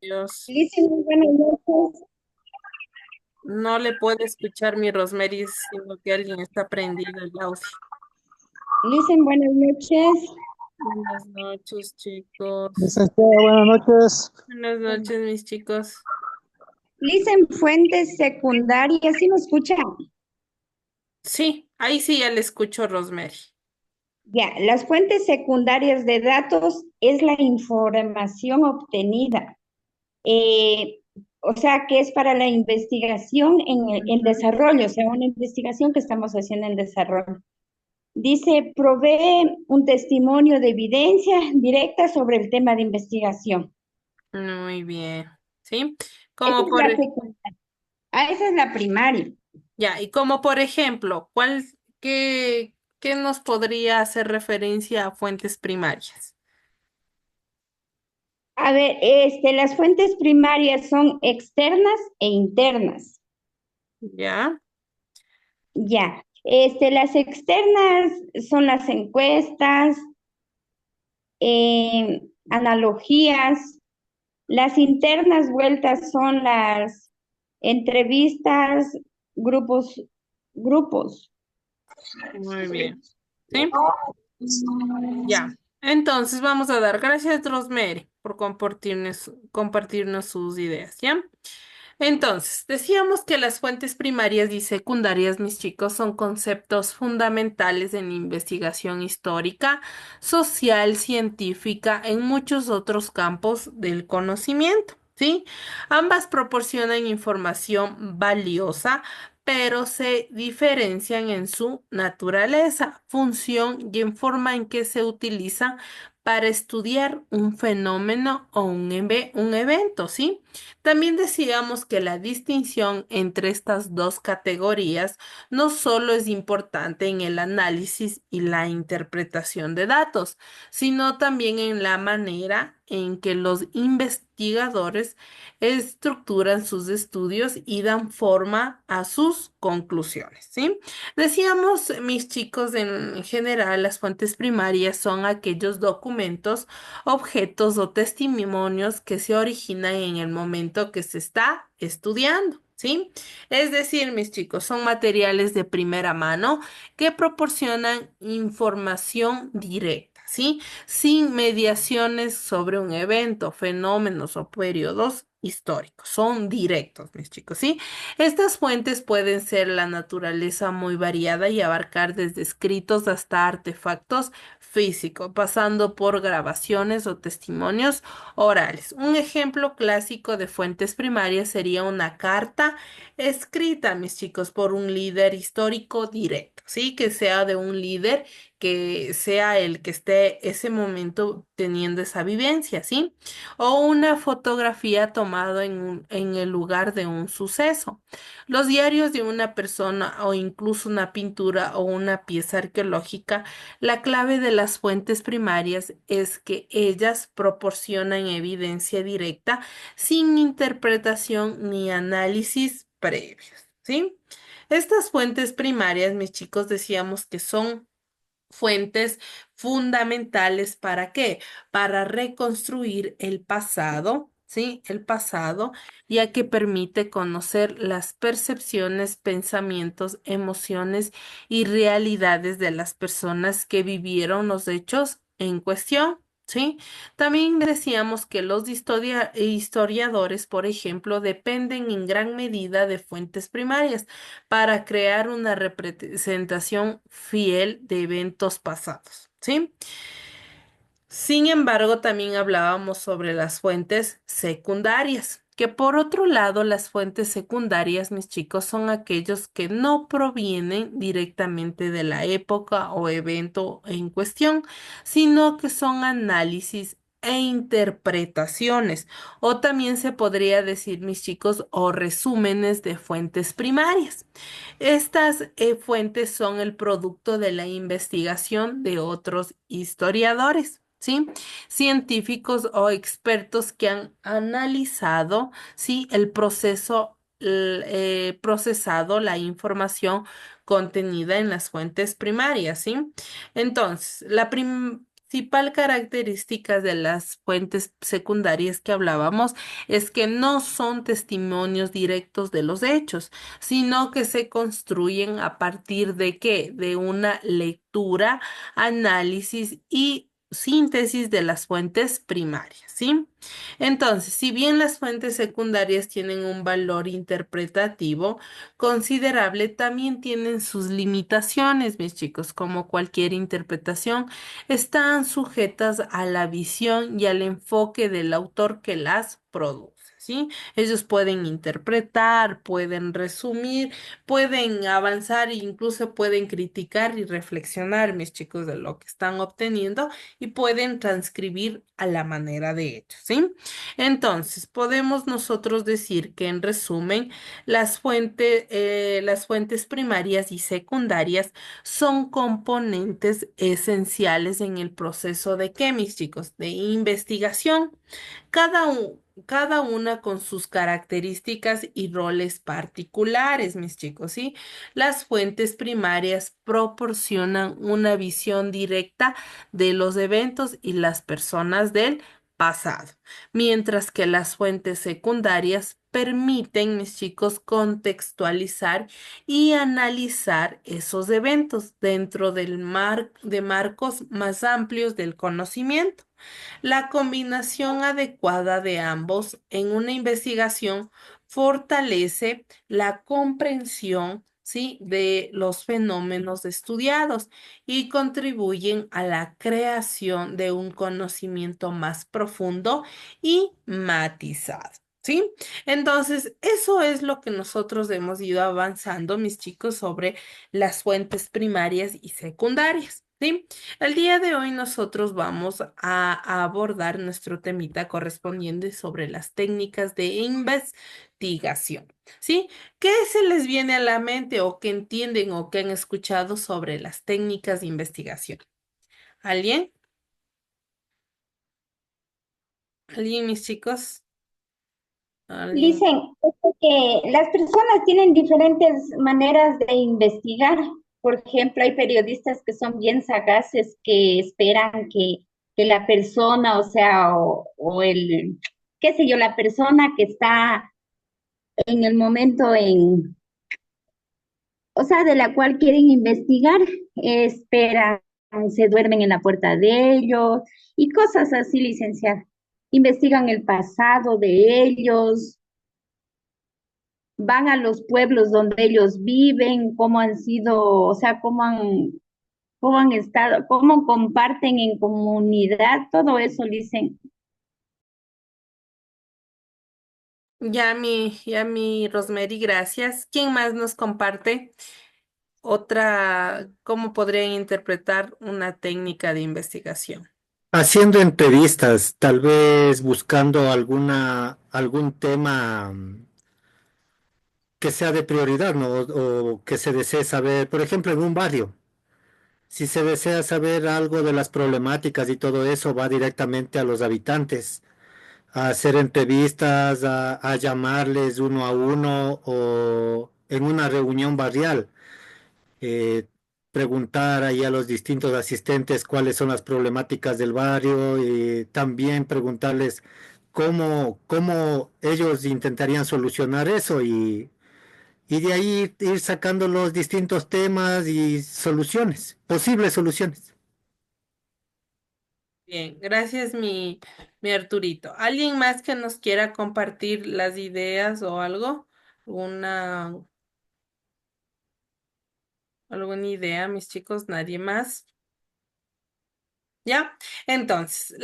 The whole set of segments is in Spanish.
Dios. Lizzy, muy buenas noches. No le puede escuchar mi Rosemary, sino que alguien está prendido el audio. Lizzy, buenas noches. Buenas noches, chicos. Licenciada, buenas noches. Buenas noches, mis chicos. Lizzy, fuentes secundarias, ¿sí me escucha? Sí, ahí sí ya le escucho, Rosemary. Ya, las fuentes secundarias de datos es la información obtenida, eh, o sea, que es para la investigación en Ujú. desarrollo, o sea, una investigación que estamos haciendo en desarrollo. Dice, provee un testimonio de evidencia directa sobre el tema de investigación. Muy bien. ¿Sí? Esa Como es por, la secundaria. Ah, esa es la primaria. ya, y como por ejemplo, qué nos podría hacer referencia a fuentes primarias? A ver, las fuentes primarias son externas e internas. ¿Ya? Ya. Las externas son las encuestas, analogías. Las internas vueltas son las entrevistas, grupos, grupos. Muy bien. ¿Sí? Ya. Entonces vamos a dar gracias, Rosemary, por compartirnos sus ideas, ¿ya? Entonces, decíamos que las fuentes primarias y secundarias, mis chicos, son conceptos fundamentales en investigación histórica, social, científica, en muchos otros campos del conocimiento, ¿sí? Ambas proporcionan información valiosa, pero se diferencian en su naturaleza, función y en forma en que se utilizan para estudiar un fenómeno o un evento, ¿sí? También decíamos que la distinción entre estas dos categorías no solo es importante en el análisis y la interpretación de datos, sino también en la manera en que los investigadores estructuran sus estudios y dan forma a sus conclusiones, ¿sí? Decíamos, mis chicos, en general, las fuentes primarias son aquellos documentos, objetos o testimonios que se originan en el momento que se está estudiando, ¿sí? Es decir, mis chicos, son materiales de primera mano que proporcionan información directa, ¿sí? Sin mediaciones sobre un evento, fenómenos o periodos históricos. Son directos, mis chicos, ¿sí? Estas fuentes pueden ser la naturaleza muy variada y abarcar desde escritos hasta artefactos físico, pasando por grabaciones o testimonios orales. Un ejemplo clásico de fuentes primarias sería una carta escrita, mis chicos, por un líder histórico directo, ¿sí? Que sea de un líder que sea el que esté ese momento teniendo esa vivencia, ¿sí? O una fotografía tomada en el lugar de un suceso. Los diarios de una persona o incluso una pintura o una pieza arqueológica, la clave de las fuentes primarias es que ellas proporcionan evidencia directa sin interpretación ni análisis previos, ¿sí? Estas fuentes primarias, mis chicos, decíamos que son fuentes fundamentales ¿para qué? Para reconstruir el pasado, ¿sí? El pasado, ya que permite conocer las percepciones, pensamientos, emociones y realidades de las personas que vivieron los hechos en cuestión. ¿Sí? También decíamos que los historiadores, por ejemplo, dependen en gran medida de fuentes primarias para crear una representación fiel de eventos pasados, ¿sí? Sin embargo, también hablábamos sobre las fuentes secundarias, que por otro lado, las fuentes secundarias, mis chicos, son aquellos que no provienen directamente de la época o evento en cuestión, sino que son análisis e interpretaciones, o también se podría decir, mis chicos, o resúmenes de fuentes primarias. Estas fuentes son el producto de la investigación de otros historiadores, ¿sí? Científicos o expertos que han analizado, ¿sí? El proceso, procesado la información contenida en las fuentes primarias, ¿sí? Entonces, principal característica de las fuentes secundarias que hablábamos es que no son testimonios directos de los hechos, sino que se construyen a partir de ¿qué? De una lectura, análisis y síntesis de las fuentes primarias, ¿sí? Entonces, si bien las fuentes secundarias tienen un valor interpretativo considerable, también tienen sus limitaciones, mis chicos, como cualquier interpretación, están sujetas a la visión y al enfoque del autor que las produce. ¿Sí? Ellos pueden interpretar, pueden resumir, pueden avanzar e incluso pueden criticar y reflexionar, mis chicos, de lo que están obteniendo y pueden transcribir a la manera de ellos, ¿sí? Entonces, podemos nosotros decir que en resumen, las fuentes primarias y secundarias son componentes esenciales en el proceso de ¿qué, mis chicos? De investigación. Cada una con sus características y roles particulares, mis chicos, ¿sí? Las fuentes primarias proporcionan una visión directa de los eventos y las personas del pasado, mientras que las fuentes secundarias permiten, mis chicos, contextualizar y analizar esos eventos dentro de marcos más amplios del conocimiento. La combinación adecuada de ambos en una investigación fortalece la comprensión, ¿sí? De los fenómenos estudiados y contribuyen a la creación de un conocimiento más profundo y matizado. ¿Sí? Entonces, eso es lo que nosotros hemos ido avanzando, mis chicos, sobre las fuentes primarias y secundarias. ¿Sí? El día de hoy nosotros vamos a abordar nuestro temita correspondiente sobre las técnicas de investigación. ¿Sí? ¿Qué se les viene a la mente o qué entienden o qué han escuchado sobre las técnicas de investigación? ¿Alguien? ¿Alguien, mis chicos? ¿Alguien? Dicen que las personas tienen diferentes maneras de investigar. Por ejemplo, hay periodistas que son bien sagaces, que esperan que la persona, o sea, o el, qué sé yo, la persona que está en el momento o sea, de la cual quieren investigar, esperan, se duermen en la puerta de ellos y cosas así, licenciada. Investigan el pasado de ellos, van a los pueblos donde ellos viven, cómo han sido, o sea, cómo han estado, cómo comparten en comunidad, todo eso dicen. Rosemary, gracias. ¿Quién más nos comparte otra, cómo podrían interpretar una técnica de investigación? Haciendo entrevistas, tal vez buscando algún tema que sea de prioridad, ¿no? O que se desee saber, por ejemplo, en un barrio, si se desea saber algo de las problemáticas y todo eso, va directamente a los habitantes, a hacer entrevistas, a llamarles uno a uno o en una reunión barrial, eh, preguntar ahí a los distintos asistentes cuáles son las problemáticas del barrio y también preguntarles cómo ellos intentarían solucionar eso y de ahí ir sacando los distintos temas y soluciones, posibles soluciones. Bien, gracias mi Arturito. ¿Alguien más que nos quiera compartir las ideas o algo? ¿Una, alguna idea, mis chicos? ¿Nadie más? ¿Ya? Entonces,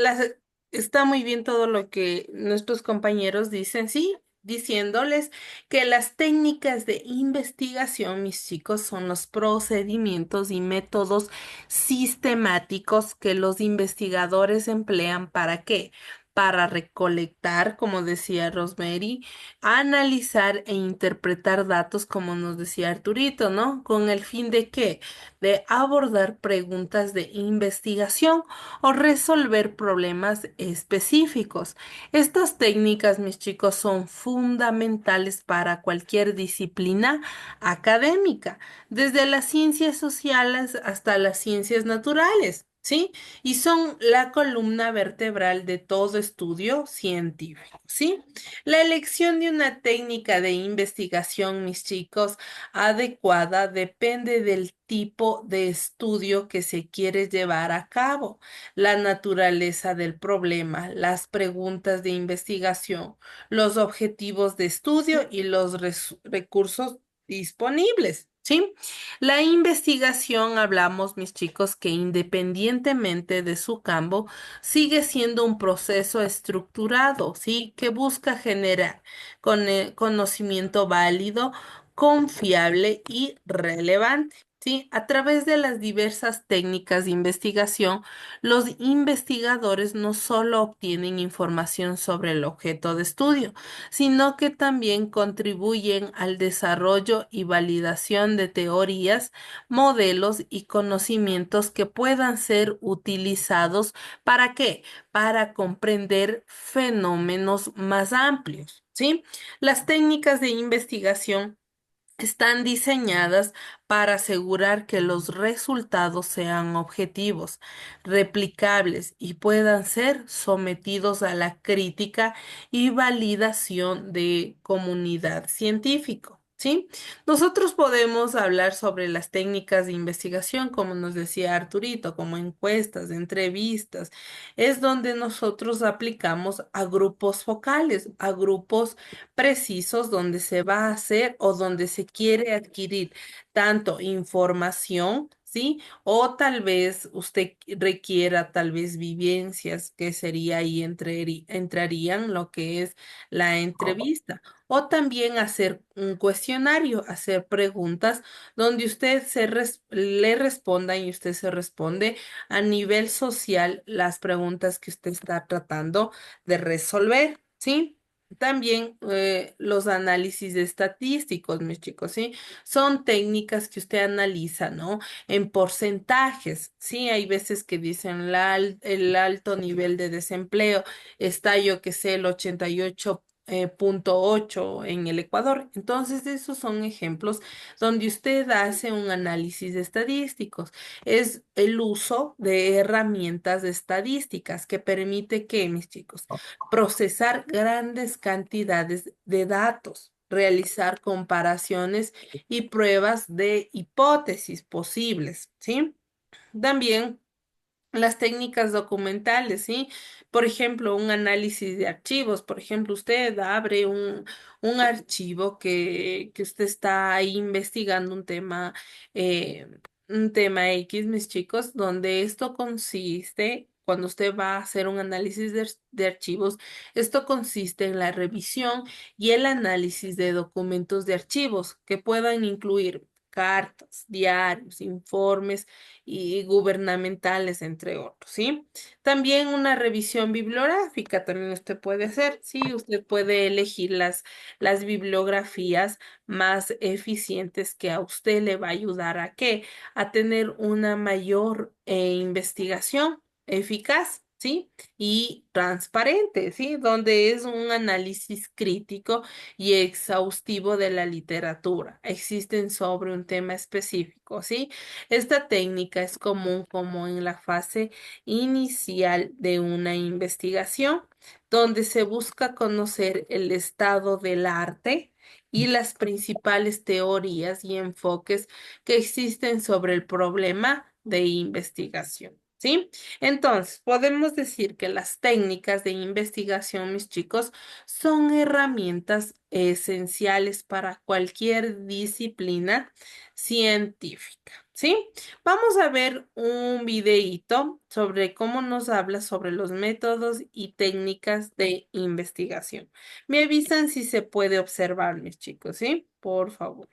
está muy bien todo lo que nuestros compañeros dicen, sí, diciéndoles que las técnicas de investigación, mis chicos, son los procedimientos y métodos sistemáticos que los investigadores emplean ¿para qué? Para recolectar, como decía Rosemary, analizar e interpretar datos, como nos decía Arturito, ¿no? ¿Con el fin de qué? De abordar preguntas de investigación o resolver problemas específicos. Estas técnicas, mis chicos, son fundamentales para cualquier disciplina académica, desde las ciencias sociales hasta las ciencias naturales. ¿sí? Y son la columna vertebral de todo estudio científico, ¿sí? La elección de una técnica de investigación, mis chicos, adecuada depende del tipo de estudio que se quiere llevar a cabo, la naturaleza del problema, las preguntas de investigación, los objetivos de estudio y los recursos disponibles, ¿sí? La investigación, hablamos, mis chicos, que independientemente de su campo, sigue siendo un proceso estructurado, ¿sí? Que busca generar conocimiento válido, confiable y relevante. Sí, a través de las diversas técnicas de investigación, los investigadores no solo obtienen información sobre el objeto de estudio, sino que también contribuyen al desarrollo y validación de teorías, modelos y conocimientos que puedan ser utilizados ¿para qué? Para comprender fenómenos más amplios, ¿sí? Las técnicas de investigación están diseñadas para asegurar que los resultados sean objetivos, replicables y puedan ser sometidos a la crítica y validación de comunidad científica. ¿Sí? Nosotros podemos hablar sobre las técnicas de investigación, como nos decía Arturito, como encuestas, entrevistas. Es donde nosotros aplicamos a grupos focales, a grupos precisos donde se va a hacer o donde se quiere adquirir tanto información, ¿sí? O tal vez usted requiera tal vez vivencias que sería ahí entrarían lo que es la entrevista. O también hacer un cuestionario, hacer preguntas donde usted le responda y usted se responde a nivel social las preguntas que usted está tratando de resolver, ¿sí? También los análisis estadísticos, mis chicos, ¿sí? Son técnicas que usted analiza, ¿no? En porcentajes, ¿sí? Hay veces que dicen el alto nivel de desempleo está, yo que sé, el 88 punto 8 en el Ecuador. Entonces, esos son ejemplos donde usted hace un análisis estadísticos. Es el uso de herramientas estadísticas que permite que, mis chicos, procesar grandes cantidades de datos, realizar comparaciones y pruebas de hipótesis posibles, ¿sí? También las técnicas documentales, ¿sí? Por ejemplo, un análisis de archivos. Por ejemplo, usted abre un archivo que usted está ahí investigando un tema X, mis chicos, donde esto consiste, cuando usted va a hacer un análisis de archivos, esto consiste en la revisión y el análisis de documentos de archivos que puedan incluir cartas, diarios, informes y gubernamentales, entre otros, ¿sí? También una revisión bibliográfica también usted puede hacer, ¿sí? Usted puede elegir las bibliografías más eficientes que a usted le va a ayudar a qué? A tener una mayor investigación eficaz. ¿Sí? Y transparente, ¿sí? Donde es un análisis crítico y exhaustivo de la literatura. Existen sobre un tema específico, ¿sí? Esta técnica es común como en la fase inicial de una investigación, donde se busca conocer el estado del arte y las principales teorías y enfoques que existen sobre el problema de investigación. ¿Sí? Entonces, podemos decir que las técnicas de investigación, mis chicos, son herramientas esenciales para cualquier disciplina científica. ¿Sí? Vamos a ver un videíto sobre cómo nos habla sobre los métodos y técnicas de investigación. Me avisan si se puede observar, mis chicos, ¿sí? Por favor.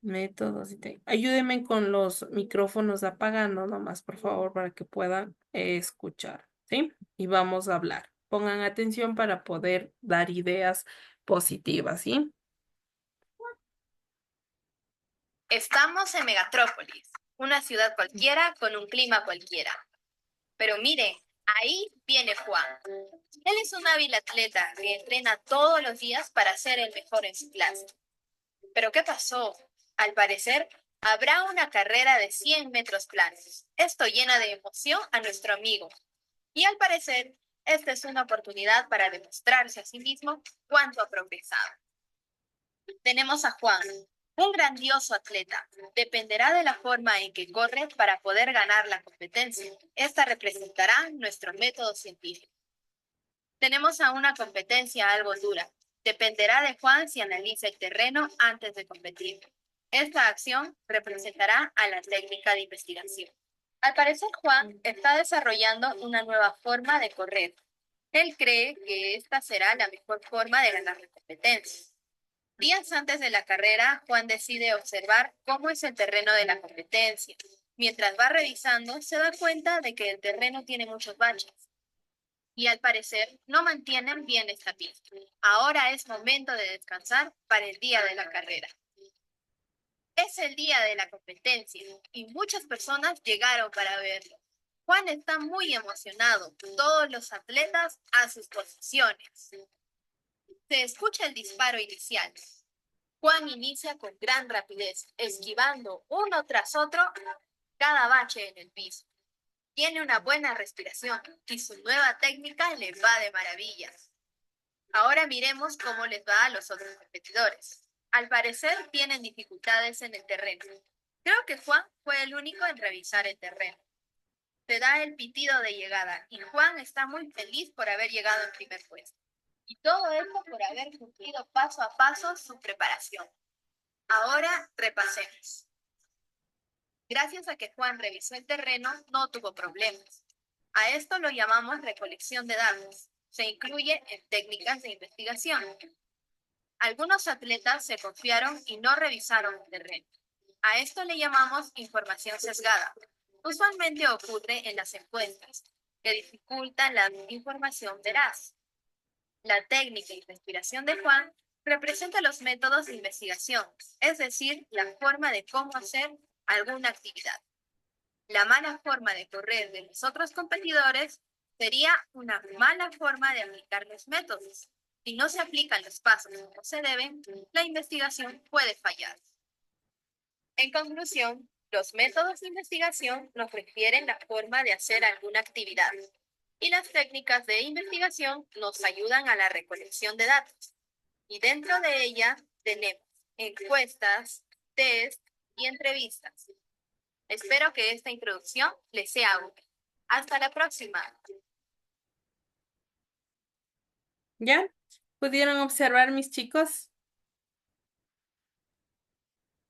Métodos y técnicas. Ayúdenme con los micrófonos apagando nomás, por favor, para que puedan escuchar, ¿sí? Y vamos a hablar. Pongan atención para poder dar ideas positivas, ¿sí? Estamos en Megatrópolis, una ciudad cualquiera con un clima cualquiera. Pero mire, ahí viene Juan. Él es un hábil atleta que entrena todos los días para ser el mejor en su clase. ¿Pero qué pasó? Al parecer, Habrá una carrera de 100 metros planos. Esto llena de emoción a nuestro amigo. Y al parecer, esta es una oportunidad para demostrarse a sí mismo cuánto ha progresado. Tenemos a Juan, un grandioso atleta. Dependerá de la forma en que corre para poder ganar la competencia. Esta representará nuestro método científico. Tenemos a una competencia algo dura. Dependerá de Juan si analiza el terreno antes de competir. Esta acción representará a la técnica de investigación. Al parecer, Juan está desarrollando una nueva forma de correr. Él cree que esta será la mejor forma de ganar la competencia. Días antes de la carrera, Juan decide observar cómo es el terreno de la competencia. Mientras va revisando, se da cuenta de que el terreno tiene muchos baches y al parecer no mantienen bien esta pista. Ahora es momento de descansar para el día de la carrera. Es el día de la competencia y muchas personas llegaron para verlo. Juan está muy emocionado. Todos los atletas a sus posiciones. Se escucha el disparo inicial. Juan inicia con gran rapidez, esquivando uno tras otro cada bache en el piso. Tiene una buena respiración y su nueva técnica le va de maravillas. Ahora miremos cómo les va a los otros competidores. Al parecer tienen dificultades en el terreno. Creo que Juan fue el único en revisar el terreno. Se da el pitido de llegada y Juan está muy feliz por haber llegado en primer puesto. Y todo esto por haber cumplido paso a paso su preparación. Ahora repasemos. Gracias a que Juan revisó el terreno, no tuvo problemas. A esto lo llamamos recolección de datos. Se incluye en técnicas de investigación. Algunos atletas se confiaron y no revisaron el terreno. A esto le llamamos información sesgada. Usualmente ocurre en las encuestas, que dificultan la información veraz. La técnica y la inspiración de Juan representa los métodos de investigación, es decir, la forma de cómo hacer alguna actividad. La mala forma de correr de los otros competidores sería una mala forma de aplicar los métodos. Si no se aplican los pasos como se deben, la investigación puede fallar. En conclusión, los métodos de investigación nos refieren la forma de hacer alguna actividad y las técnicas de investigación nos ayudan a la recolección de datos. Y dentro de ella tenemos encuestas, test y entrevistas. Espero que esta introducción les sea útil. Hasta la próxima. ¿Ya? ¿Pudieron observar, mis chicos?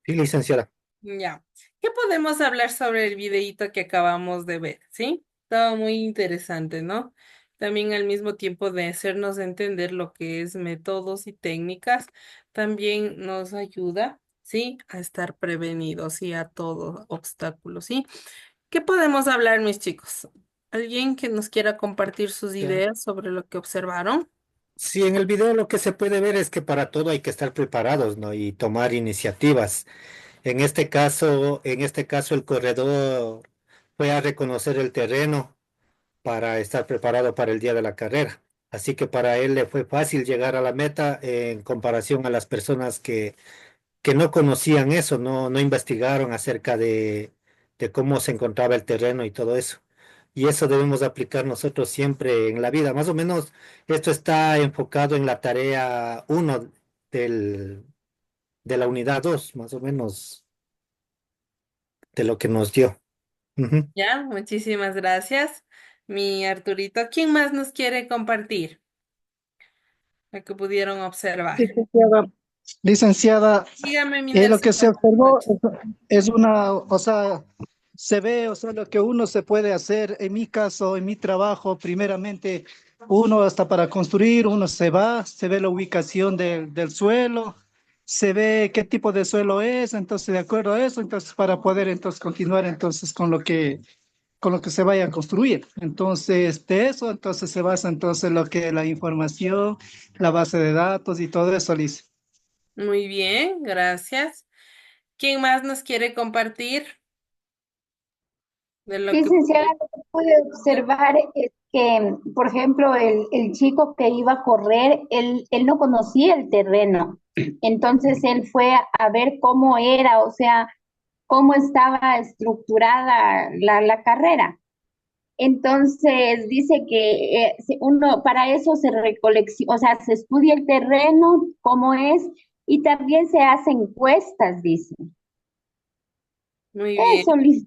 Sí, licenciada. Ya. ¿Qué podemos hablar sobre el videíto que acabamos de ver? ¿Sí? Estaba muy interesante, ¿no? También al mismo tiempo de hacernos entender lo que es métodos y técnicas, también nos ayuda, ¿sí? A estar prevenidos y a todo obstáculo, ¿sí? ¿Qué podemos hablar, mis chicos? ¿Alguien que nos quiera compartir sus Ya. ideas sobre lo que observaron? Sí, en el video lo que se puede ver es que para todo hay que estar preparados, ¿no? Y tomar iniciativas. En este caso el corredor fue a reconocer el terreno para estar preparado para el día de la carrera. Así que para él le fue fácil llegar a la meta en comparación a las personas que no conocían eso, no investigaron acerca de cómo se encontraba el terreno y todo eso. Y eso debemos aplicar nosotros siempre en la vida. Más o menos esto está enfocado en la tarea 1 de la unidad 2, más o menos de lo que nos dio. Ujú. Ya, muchísimas gracias, mi Arturito. ¿Quién más nos quiere compartir lo que pudieron observar? Licenciada, licenciada, Dígame, mi lo que se Nelson. observó es una, o sea, se ve, o sea, lo que uno se puede hacer. En mi caso, en mi trabajo, primeramente, uno hasta para construir, uno se va, se ve la ubicación del suelo, se ve qué tipo de suelo es, entonces, de acuerdo a eso, entonces, para poder entonces continuar entonces con lo que se vaya a construir. Entonces, de eso, entonces se basa entonces lo que la información, la base de datos y todo eso, Liz. Muy bien, gracias. ¿Quién más nos quiere compartir de lo que Licenciada, pudieron lo que pude ver? observar es que, por ejemplo, el chico que iba a correr, él no conocía el terreno. Entonces él fue a ver cómo era, o sea, cómo estaba estructurada la carrera. Entonces dice que uno para eso se recolecciona, o sea, se estudia el terreno, cómo es, y también se hacen encuestas, dice. Muy bien, Eso, Liz.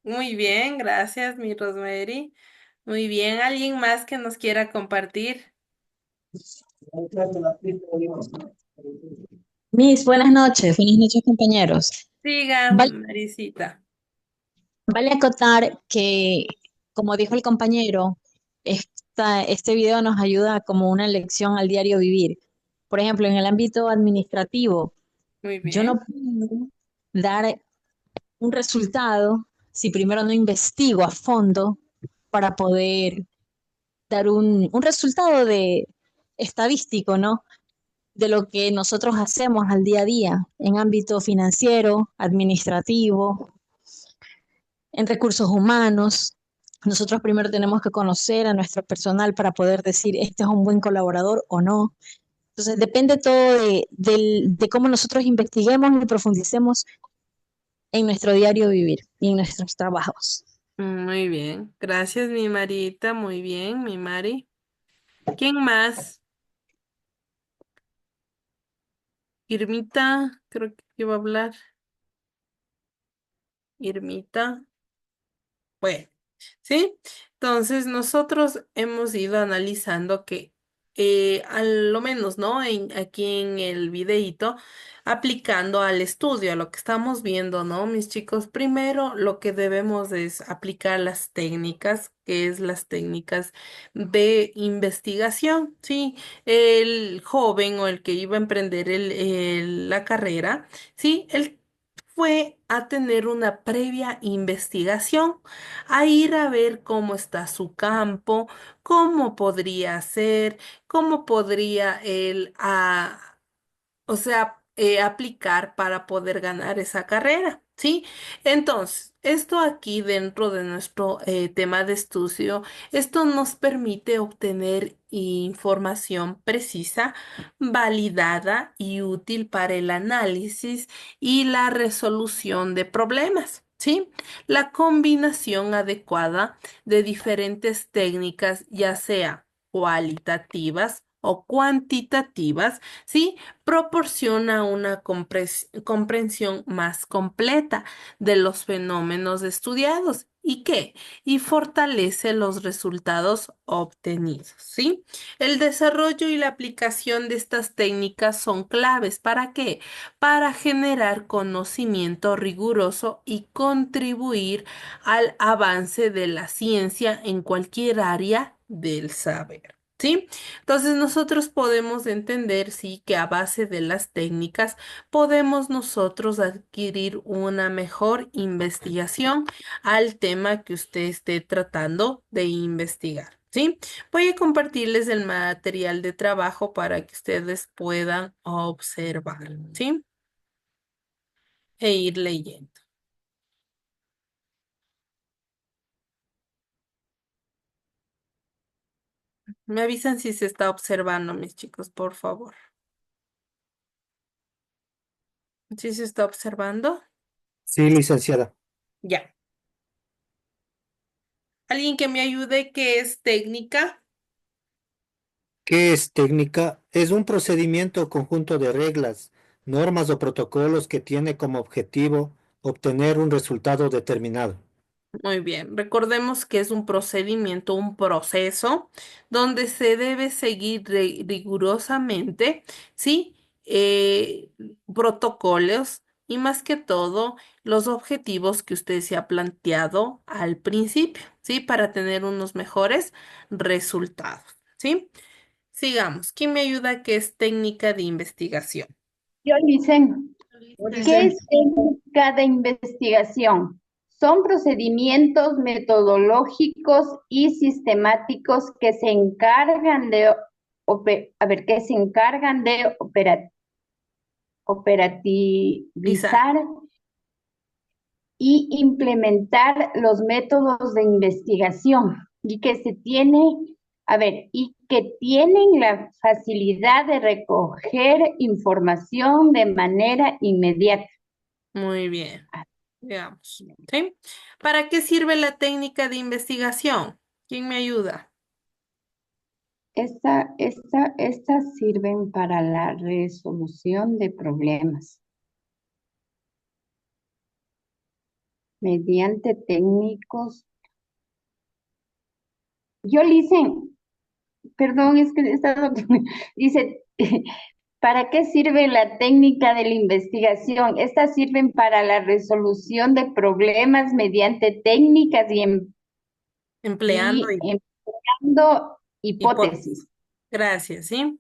muy bien, gracias, mi Rosemary. Muy bien, ¿alguien más que nos quiera compartir? Buenas noches compañeros. Siga, Vale, Marisita. vale acotar que, como dijo el compañero, este video nos ayuda como una lección al diario vivir. Por ejemplo, en el ámbito administrativo, Muy yo bien. no puedo dar un resultado si primero no investigo a fondo para poder dar un resultado de estadístico, ¿no? De lo que nosotros hacemos al día a día en ámbito financiero, administrativo, en recursos humanos. Nosotros primero tenemos que conocer a nuestro personal para poder decir este es un buen colaborador o no. Entonces depende todo de cómo nosotros investiguemos y profundicemos en nuestro diario vivir y en nuestros trabajos. Muy bien. Gracias, mi Marita. Muy bien, mi Mari. ¿Quién más? Irmita, creo que iba a hablar. Irmita. Bueno, ¿sí? Entonces nosotros hemos ido analizando que a lo menos, ¿no? Aquí en el videíto, aplicando al estudio, a lo que estamos viendo, ¿no? Mis chicos, primero lo que debemos es aplicar las técnicas, que es las técnicas de investigación, ¿sí? El joven o el que iba a emprender la carrera, ¿sí? Él fue a tener una previa investigación, a ir a ver cómo está su campo, cómo podría ser, cómo podría él, o sea, aplicar para poder ganar esa carrera, ¿sí? Entonces, esto aquí dentro de nuestro tema de estudio, esto nos permite obtener información precisa, validada y útil para el análisis y la resolución de problemas. ¿Sí? La combinación adecuada de diferentes técnicas, ya sea cualitativas o cuantitativas, ¿sí? Proporciona una comprensión más completa de los fenómenos estudiados. ¿Y qué? Y fortalece los resultados obtenidos, ¿sí? El desarrollo y la aplicación de estas técnicas son claves. ¿Para qué? Para generar conocimiento riguroso y contribuir al avance de la ciencia en cualquier área del saber. ¿Sí? Entonces nosotros podemos entender, sí, que a base de las técnicas podemos nosotros adquirir una mejor investigación al tema que usted esté tratando de investigar, ¿sí? Voy a compartirles el material de trabajo para que ustedes puedan observar, ¿sí? E ir leyendo. Me avisan si se está observando, mis chicos, por favor. ¿Sí se está observando? Sí, licenciada. Ya. ¿Alguien que me ayude? ¿Qué es técnica? ¿Qué es técnica? Es un procedimiento o conjunto de reglas, normas o protocolos que tiene como objetivo obtener un resultado determinado. Muy bien, recordemos que es un procedimiento, un proceso donde se debe seguir rigurosamente, ¿sí? Protocolos y más que todo los objetivos que usted se ha planteado al principio, ¿sí? Para tener unos mejores resultados, ¿sí? Sigamos. ¿Quién me ayuda? ¿Qué es técnica de investigación? Yo, Licen, ¿qué es técnica de investigación? Son procedimientos metodológicos y sistemáticos que se encargan de, que se encargan de Lisa. operativizar y implementar los métodos de investigación y que se tiene, y que tienen la facilidad de recoger información de manera inmediata. Muy bien. Veamos. ¿Sí? ¿Para qué sirve la técnica de investigación? ¿Quién me ayuda? Estas sirven para la resolución de problemas mediante técnicos. Yo le hice, perdón, es que he estado, dice, ¿para qué sirve la técnica de la investigación? Estas sirven para la resolución de problemas mediante técnicas Empleando empleando hipótesis. hipótesis. Gracias, ¿sí?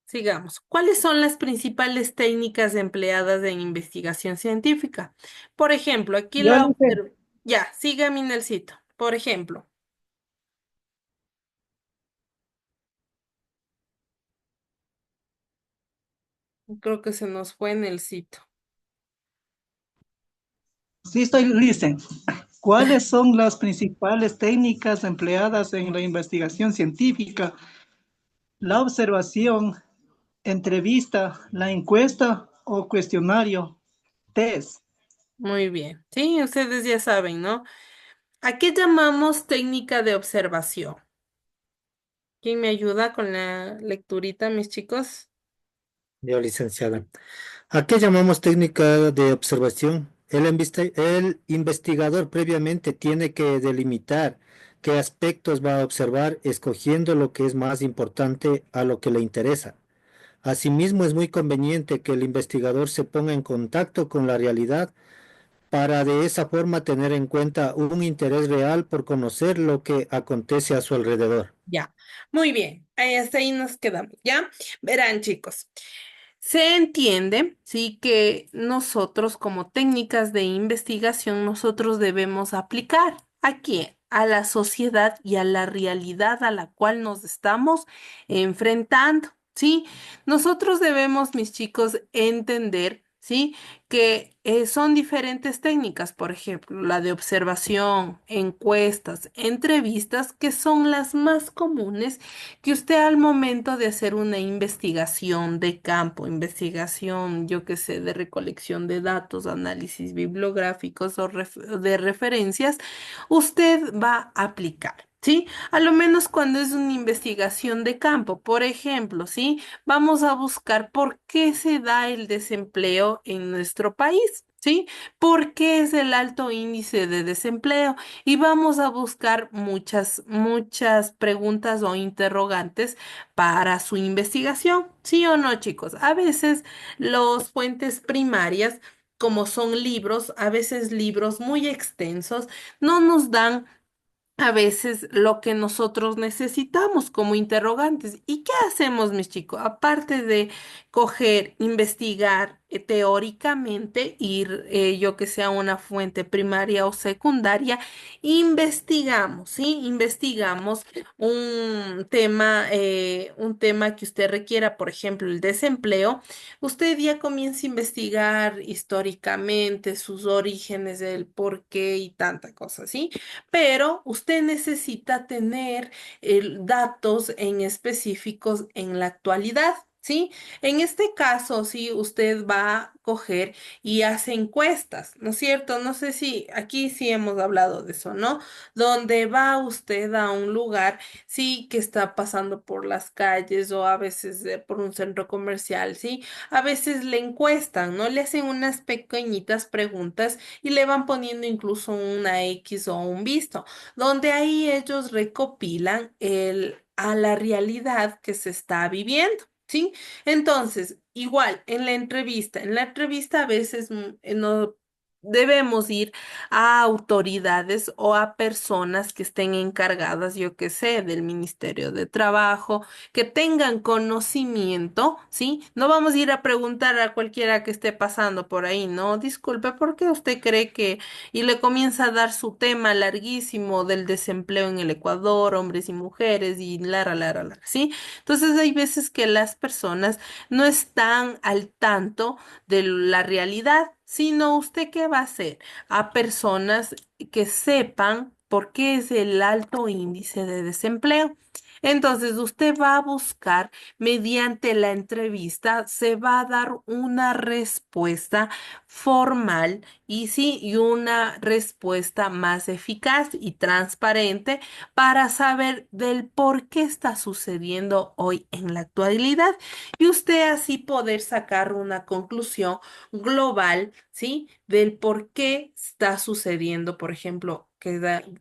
Sigamos. ¿Cuáles son las principales técnicas empleadas en investigación científica? Por ejemplo, aquí Yo la le hice, observo. Ya, sígame en el sitio. Por ejemplo, creo que se nos fue en el sitio. sí estoy listen. ¿Cuáles son las principales técnicas empleadas en la investigación científica? La observación, entrevista, la encuesta o cuestionario, test. Muy bien. Sí, ustedes ya saben, ¿no? ¿A qué llamamos técnica de observación? ¿Quién me ayuda con la lecturita, mis chicos? Yo, licenciada. ¿A qué llamamos técnica de observación? El investigador previamente tiene que delimitar qué aspectos va a observar, escogiendo lo que es más importante a lo que le interesa. Asimismo, es muy conveniente que el investigador se ponga en contacto con la realidad para de esa forma tener en cuenta un interés real por conocer lo que acontece a su alrededor. Ya, muy bien. Hasta ahí nos quedamos, ¿ya? Verán, chicos. Se entiende, sí, que nosotros como técnicas de investigación, nosotros debemos aplicar aquí a la sociedad y a la realidad a la cual nos estamos enfrentando, ¿sí? Nosotros debemos, mis chicos, entender, ¿sí? Que son diferentes técnicas, por ejemplo, la de observación, encuestas, entrevistas, que son las más comunes que usted al momento de hacer una investigación de campo, investigación, yo qué sé, de recolección de datos, análisis bibliográficos o de referencias, usted va a aplicar. ¿Sí? A lo menos cuando es una investigación de campo, por ejemplo, ¿sí? Vamos a buscar por qué se da el desempleo en nuestro país, ¿sí? ¿Por qué es el alto índice de desempleo? Y vamos a buscar muchas preguntas o interrogantes para su investigación. ¿Sí o no, chicos? A veces los fuentes primarias, como son libros, a veces libros muy extensos, no nos dan a veces lo que nosotros necesitamos como interrogantes. ¿Y qué hacemos, mis chicos? Aparte de coger, investigar teóricamente, ir yo que sea una fuente primaria o secundaria, investigamos, ¿sí? Investigamos un tema que usted requiera, por ejemplo, el desempleo. Usted ya comienza a investigar históricamente sus orígenes, el por qué y tanta cosa, ¿sí? Pero usted necesita tener datos en específicos en la actualidad. ¿Sí? En este caso, sí, usted va a coger y hace encuestas, ¿no es cierto? No sé si aquí sí hemos hablado de eso, ¿no? Donde va usted a un lugar, sí, que está pasando por las calles o a veces por un centro comercial, ¿sí? A veces le encuestan, ¿no? Le hacen unas pequeñitas preguntas y le van poniendo incluso una X o un visto, donde ahí ellos recopilan a la realidad que se está viviendo. ¿Sí? Entonces, igual en la entrevista a veces no debemos ir a autoridades o a personas que estén encargadas, yo qué sé, del Ministerio de Trabajo, que tengan conocimiento, ¿sí? No vamos a ir a preguntar a cualquiera que esté pasando por ahí, no, disculpe, ¿por qué usted cree que? Y le comienza a dar su tema larguísimo del desempleo en el Ecuador, hombres y mujeres, y ¿sí? Entonces hay veces que las personas no están al tanto de la realidad, sino usted qué va a hacer a personas que sepan por qué es el alto índice de desempleo. Entonces, usted va a buscar, mediante la entrevista, se va a dar una respuesta formal y sí, y una respuesta más eficaz y transparente para saber del por qué está sucediendo hoy en la actualidad y usted así poder sacar una conclusión global, ¿sí? Del por qué está sucediendo, por ejemplo,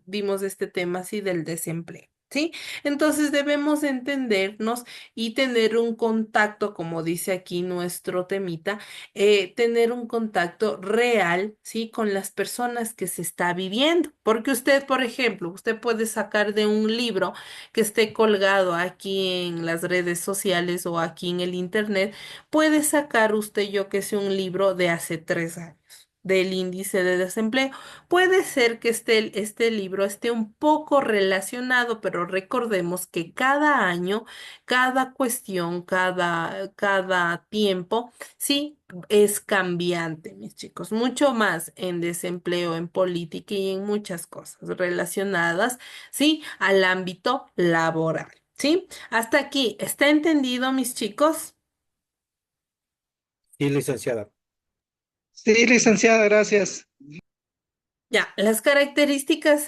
dimos este tema así del desempleo. ¿Sí? Entonces debemos entendernos y tener un contacto, como dice aquí nuestro temita, tener un contacto real, ¿sí? Con las personas que se está viviendo. Porque usted, por ejemplo, usted puede sacar de un libro que esté colgado aquí en las redes sociales o aquí en el internet, puede sacar usted, yo que sé, un libro de hace 3 años del índice de desempleo. Puede ser que este libro esté un poco relacionado, pero recordemos que cada año, cada cuestión, cada tiempo, sí, es cambiante, mis chicos, mucho más en desempleo, en política y en muchas cosas relacionadas, sí, al ámbito laboral, ¿sí? Hasta aquí, ¿está entendido, mis chicos? Sí, licenciada. Sí, licenciada, gracias. Ya, las características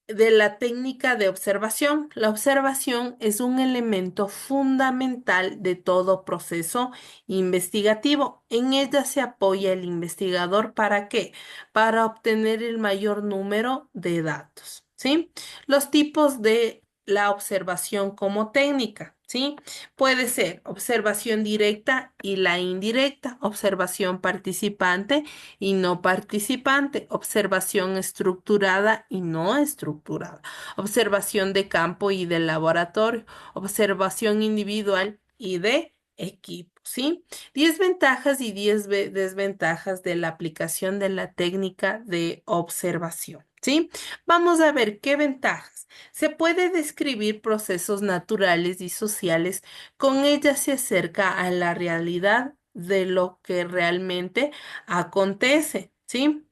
de la técnica de observación. La observación es un elemento fundamental de todo proceso investigativo. En ella se apoya el investigador ¿para qué? Para obtener el mayor número de datos, ¿sí? Los tipos de la observación como técnica, ¿sí? Puede ser observación directa y la indirecta, observación participante y no participante, observación estructurada y no estructurada, observación de campo y de laboratorio, observación individual y de equipo, ¿sí? 10 ventajas y 10 desventajas de la aplicación de la técnica de observación, ¿sí? Vamos a ver qué ventajas. Se puede describir procesos naturales y sociales, con ella se acerca a la realidad de lo que realmente acontece, ¿sí?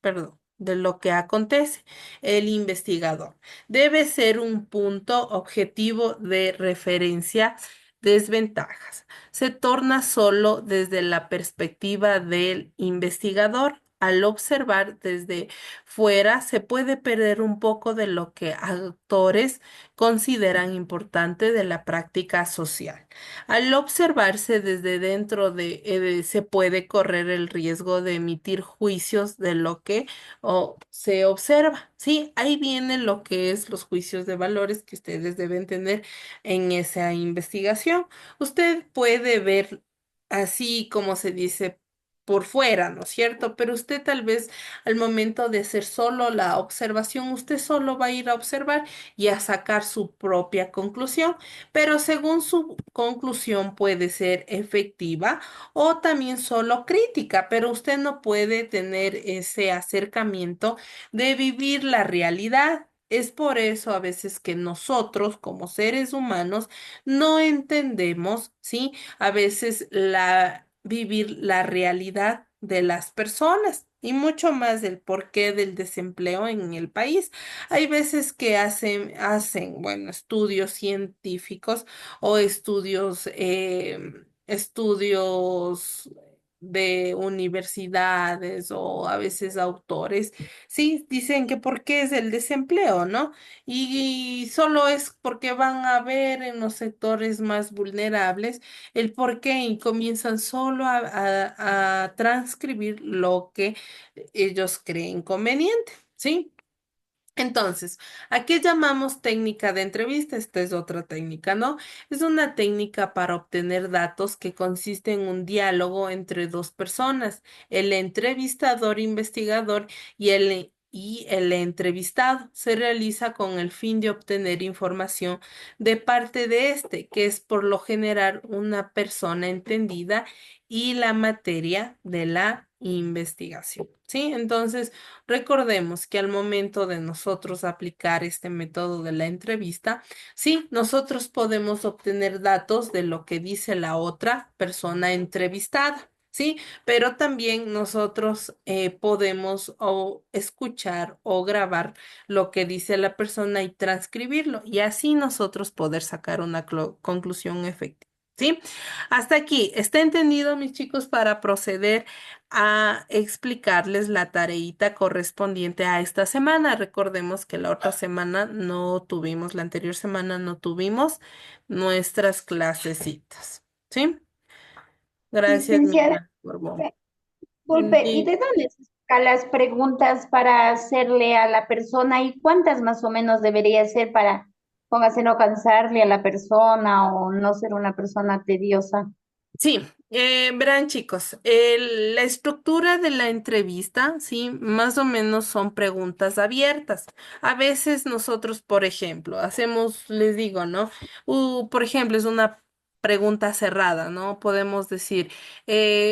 Perdón, de lo que acontece. El investigador debe ser un punto objetivo de referencia. Desventajas. Se torna solo desde la perspectiva del investigador. Al observar desde fuera, se puede perder un poco de lo que autores consideran importante de la práctica social. Al observarse desde dentro se puede correr el riesgo de emitir juicios de lo que se observa. Sí, ahí viene lo que es los juicios de valores que ustedes deben tener en esa investigación. Usted puede ver así como se dice por fuera, ¿no es cierto? Pero usted tal vez al momento de hacer solo la observación, usted solo va a ir a observar y a sacar su propia conclusión, pero según su conclusión puede ser efectiva o también solo crítica, pero usted no puede tener ese acercamiento de vivir la realidad. Es por eso a veces que nosotros como seres humanos no entendemos, ¿sí? A veces vivir la realidad de las personas. Y mucho más del porqué del desempleo en el país. Hay veces que bueno, estudios científicos o estudios de universidades o a veces autores, sí, dicen que por qué es el desempleo, ¿no? Y solo es porque van a ver en los sectores más vulnerables el por qué y comienzan solo a transcribir lo que ellos creen conveniente, ¿sí? Entonces, ¿a qué llamamos técnica de entrevista? Esta es otra técnica, ¿no? Es una técnica para obtener datos que consiste en un diálogo entre dos personas, el entrevistador investigador y el entrevistado. Se realiza con el fin de obtener información de parte de este, que es por lo general una persona entendida y la materia de la investigación, ¿sí? Entonces, recordemos que al momento de nosotros aplicar este método de la entrevista, sí, nosotros podemos obtener datos de lo que dice la otra persona entrevistada. ¿sí? Pero también nosotros podemos o escuchar o grabar lo que dice la persona y transcribirlo y así nosotros poder sacar una conclusión efectiva. ¿Sí? Hasta aquí, ¿está entendido, mis chicos, para proceder a explicarles la tareita correspondiente a esta semana? Recordemos que la otra semana no tuvimos, la anterior semana no tuvimos nuestras clasecitas. ¿Sí? Gracias, Licenciada, Miriam. disculpe, ¿y de dónde se sacan las preguntas para hacerle a la persona y cuántas más o menos debería ser para, póngase, no cansarle a la persona o no ser una persona tediosa? Sí, verán chicos, la estructura de la entrevista, sí, más o menos son preguntas abiertas. A veces nosotros, por ejemplo, hacemos, les digo, ¿no? Por ejemplo, es una pregunta cerrada, ¿no? Podemos decir,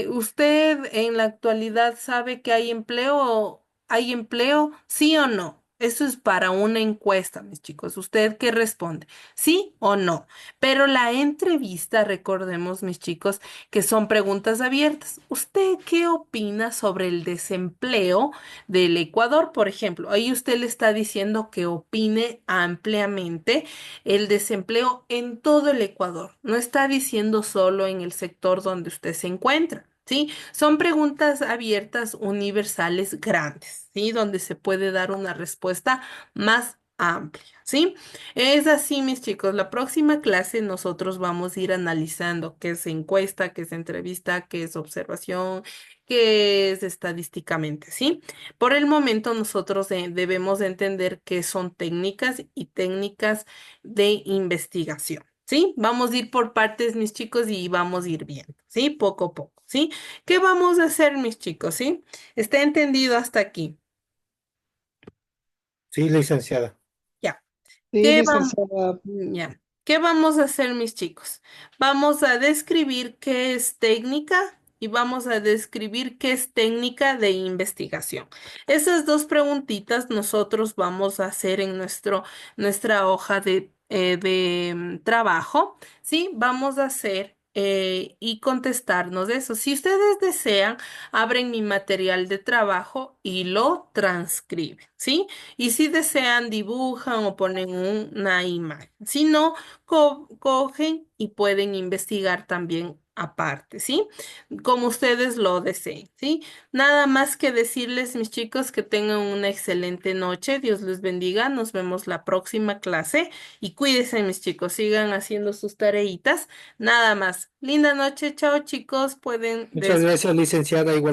¿usted en la actualidad sabe que hay empleo? ¿Hay empleo? ¿Sí o no? Eso es para una encuesta, mis chicos. ¿Usted qué responde? ¿Sí o no? Pero la entrevista, recordemos, mis chicos, que son preguntas abiertas. ¿Usted qué opina sobre el desempleo del Ecuador, por ejemplo? Ahí usted le está diciendo que opine ampliamente el desempleo en todo el Ecuador. No está diciendo solo en el sector donde usted se encuentra. ¿Sí? Son preguntas abiertas, universales, grandes, ¿sí? Donde se puede dar una respuesta más amplia, ¿sí? Es así, mis chicos. La próxima clase nosotros vamos a ir analizando qué es encuesta, qué es entrevista, qué es observación, qué es estadísticamente, ¿sí? Por el momento nosotros debemos de entender qué son técnicas y técnicas de investigación, ¿sí? Vamos a ir por partes, mis chicos, y vamos a ir viendo, ¿sí? Poco a poco, ¿sí? ¿Qué vamos a hacer, mis chicos, sí? ¿Está entendido hasta aquí? Sí, licenciada. Ya. Sí, ¿Qué vamos? licenciada. Ya. ¿Qué vamos a hacer, mis chicos? Vamos a describir qué es técnica y vamos a describir qué es técnica de investigación. Esas dos preguntitas nosotros vamos a hacer en nuestra hoja de trabajo, ¿sí? Vamos a hacer y contestarnos de eso. Si ustedes desean, abren mi material de trabajo y lo transcriben, ¿sí? Y si desean, dibujan o ponen una imagen. Si no, cogen y pueden investigar también aparte, ¿sí? Como ustedes lo deseen, ¿sí? Nada más que decirles, mis chicos, que tengan una excelente noche. Dios les bendiga. Nos vemos la próxima clase y cuídense, mis chicos. Sigan haciendo sus tareitas. Nada más. Linda noche. Chao, chicos. Pueden Muchas gracias, licenciada. Igual.